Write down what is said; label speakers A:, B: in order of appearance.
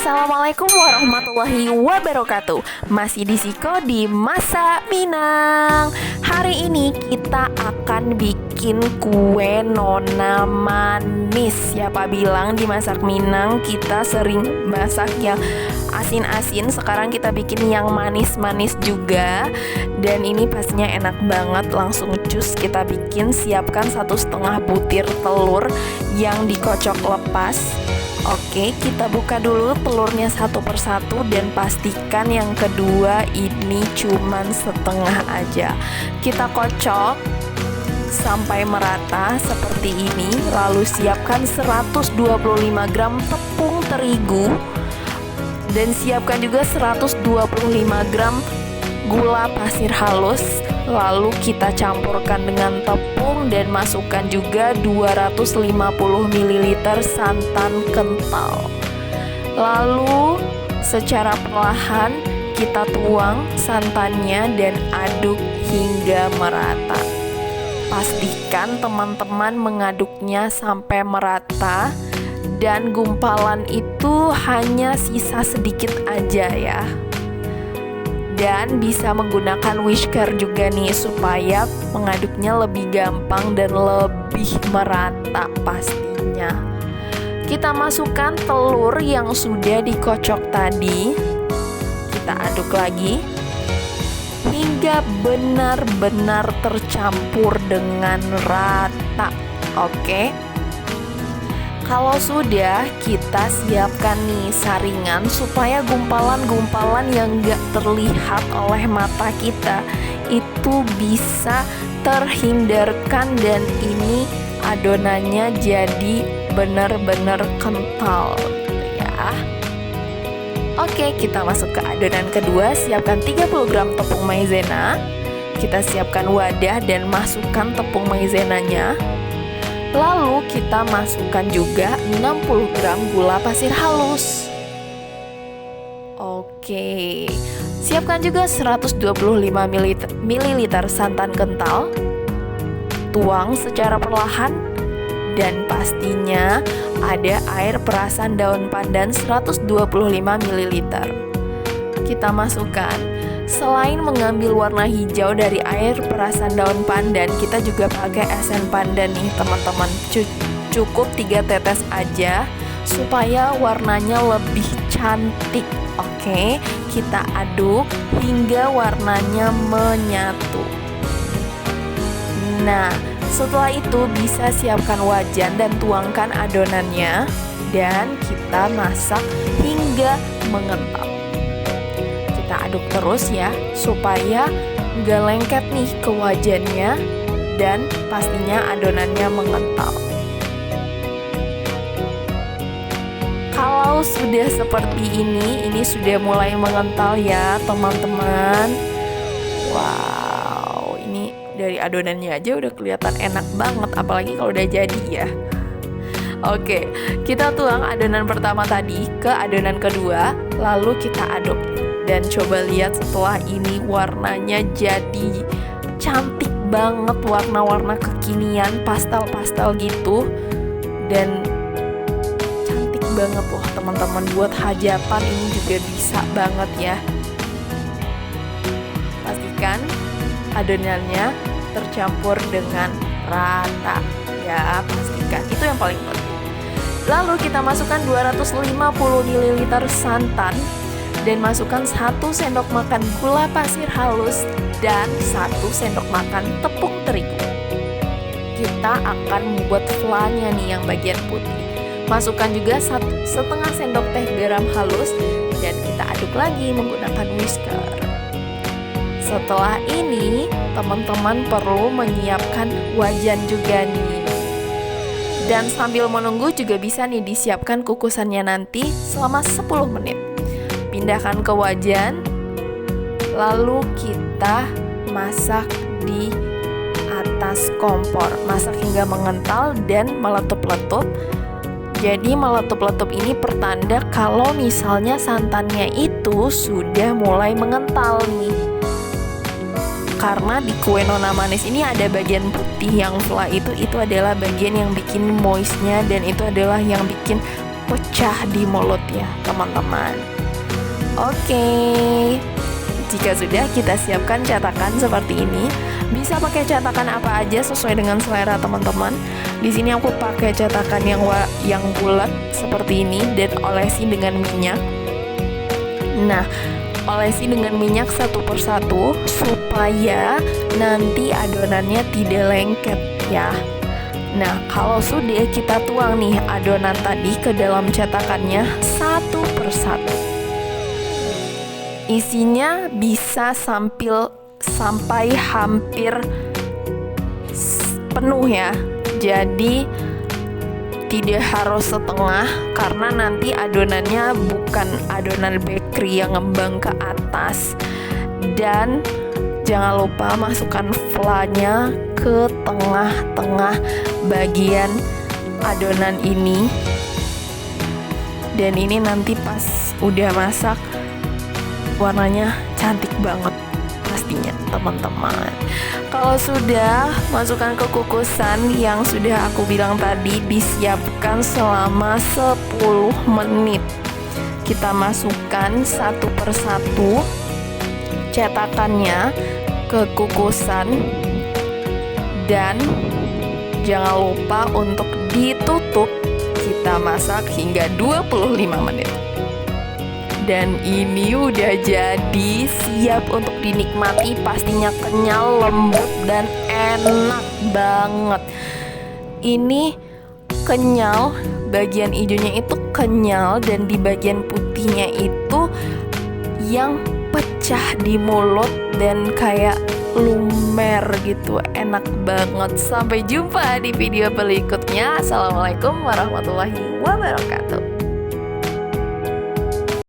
A: Assalamualaikum warahmatullahi wabarakatuh. Masih di Siko di Masak Minang. Hari ini kita akan bikin kue nona manis. Siapa bilang di Masak Minang kita sering masak yang asin-asin, sekarang kita bikin yang manis-manis juga. Dan ini pastinya enak banget. Langsung cus kita bikin. Siapkan 1,5 butir telur yang dikocok lepas. Oke, kita buka dulu telurnya satu persatu dan pastikan yang kedua ini cuman setengah aja. Kita kocok sampai merata seperti ini. Lalu siapkan 125 gram tepung terigu dan siapkan juga 125 gram gula pasir halus. Lalu kita campurkan dengan tepung dan masukkan juga 250 ml santan kental. Lalu secara perlahan kita tuang santannya dan aduk hingga merata. Pastikan teman-teman mengaduknya sampai merata dan gumpalan itu hanya sisa sedikit aja ya. Dan bisa menggunakan whisker juga nih supaya mengaduknya lebih gampang dan lebih merata pastinya. Kita masukkan telur yang sudah dikocok tadi. Kita aduk lagi hingga benar-benar tercampur dengan rata. Oke. Kalau sudah, kita siapkan nih saringan supaya gumpalan-gumpalan yang gak terlihat oleh mata kita itu bisa terhindarkan dan ini adonannya jadi benar-benar kental ya. Oke, kita masuk ke adonan kedua. Siapkan 30 gram tepung maizena. Kita siapkan wadah dan masukkan tepung maizenanya. Lalu kita masukkan juga 60 gram gula pasir halus. Oke, siapkan juga 125 ml santan kental. Tuang secara perlahan. Dan pastinya ada air perasan daun pandan 125 ml. Kita masukkan. Selain mengambil warna hijau dari air perasan daun pandan, kita juga pakai esen pandan nih teman-teman. Cukup 3 tetes aja supaya warnanya lebih cantik. Oke, kita aduk hingga warnanya menyatu. Nah, setelah itu bisa siapkan wajan dan tuangkan adonannya dan kita masak hingga mengental. Kita aduk terus ya supaya nggak lengket nih ke wajannya dan pastinya adonannya mengental. Kalau sudah seperti ini sudah mulai mengental ya teman-teman. Wow, ini dari adonannya aja udah kelihatan enak banget, apalagi kalau udah jadi ya. Oke, kita tuang adonan pertama tadi ke adonan kedua, lalu kita aduk. Dan coba lihat setelah ini warnanya jadi cantik banget, warna-warna kekinian, pastel-pastel gitu. Dan cantik banget loh teman-teman, buat hajatan ini juga bisa banget ya. Pastikan adonannya tercampur dengan rata ya, pastikan itu yang paling penting. Lalu kita masukkan 250 ml santan dan masukkan 1 sendok makan gula pasir halus dan 1 sendok makan tepung terigu. Kita akan membuat flanya nih yang bagian putih. Masukkan juga 1,5 sendok teh garam halus dan kita aduk lagi menggunakan whisker. Setelah ini, teman-teman perlu menyiapkan wajan juga nih. Dan sambil menunggu juga bisa nih disiapkan kukusannya nanti selama 10 menit. Pindahkan ke wajan, lalu kita masak di atas kompor. Masak hingga mengental dan meletup-letup. Jadi meletup-letup ini pertanda kalau misalnya santannya itu sudah mulai mengental nih. Karena di kue nona manis ini ada bagian putih yang fla itu adalah bagian yang bikin moistnya dan itu adalah yang bikin pecah di mulut ya teman-teman. Oke, jika sudah kita siapkan cetakan seperti ini, bisa pakai cetakan apa aja sesuai dengan selera teman-teman. Di sini aku pakai cetakan yang bulat seperti ini dan olesi dengan minyak. Nah, olesi dengan minyak satu persatu supaya nanti adonannya tidak lengket ya. Nah, kalau sudah kita tuang nih adonan tadi ke dalam cetakannya satu persatu. Isinya bisa sampai hampir penuh ya. Jadi tidak harus setengah karena nanti adonannya bukan adonan bakery yang ngembang ke atas. Dan jangan lupa masukkan flanya ke tengah-tengah bagian adonan ini. Dan ini nanti pas udah masak warnanya cantik banget pastinya teman-teman. Kalau sudah, masukkan ke kukusan yang sudah aku bilang tadi, disiapkan selama 10 menit. Kita masukkan satu persatu cetakannya ke kukusan dan jangan lupa untuk ditutup. Kita masak hingga 25 menit. Dan ini udah jadi, siap untuk dinikmati, pastinya kenyal, lembut, dan enak banget. Ini kenyal, bagian hijaunya itu kenyal, dan di bagian putihnya itu yang pecah di mulut dan kayak lumer gitu, enak banget. Sampai jumpa di video berikutnya. Assalamualaikum warahmatullahi wabarakatuh.